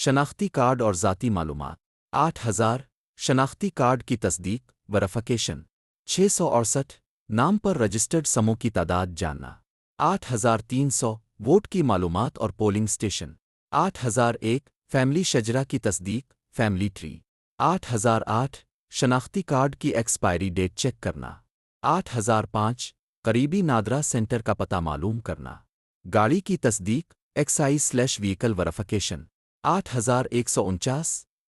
شناختی کارڈ اور ذاتی معلومات 8,000 شناختی کارڈ کی تصدیق ویریفیکیشن 668 نام پر رجسٹرڈ سموں کی تعداد جاننا 8,300 ووٹ کی معلومات اور پولنگ اسٹیشن 8,001 فیملی شجرا کی تصدیق فیملی ٹری 8,008 شناختی کارڈ کی ایکسپائری ڈیٹ چیک کرنا 8,005 قریبی نادرا سینٹر کا پتہ معلوم کرنا گاڑی کی تصدیق ایکسائز/وہیکل ویریفیکیشن 8,149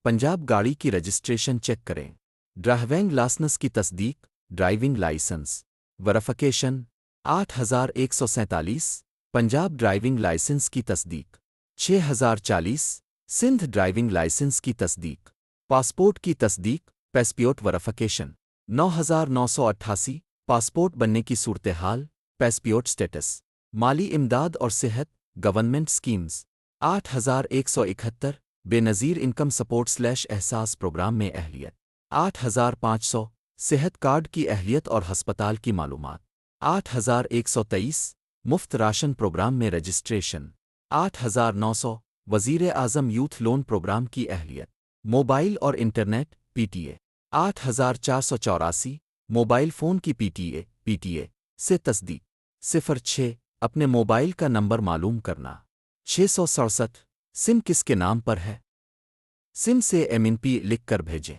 پنجاب گاڑی کی رجسٹریشن چیک کریں ڈرائیونگ لائسنس کی تصدیق driving licence verification 8,147 Punjab driving licence کی تصدیق 6,040 سندھ ڈرائیونگ لائسنس کی تصدیق پاسپورٹ کی تصدیق پیسپورٹ ویریفیکیشن 9,988 پاسپورٹ بننے کی صورتحال پیسپورٹ سٹیٹس مالی امداد اور صحت گورنمنٹ اسکیمز 8,171 بے نظیر انکم سپورٹ/احساس پروگرام میں اہلیت 8,500 صحت کارڈ کی اہلیت اور ہسپتال کی معلومات 8,123 مفت راشن پروگرام میں رجسٹریشن 8,900 وزیر اعظم یوتھ لون پروگرام کی اہلیت موبائل اور انٹرنیٹ PTA 8,484 موبائل فون کی PTA سے تصدیق 06 اپنے موبائل کا نمبر معلوم کرنا 667 سم کس کے نام پر ہے سم سے MNP لکھ کر بھیجیں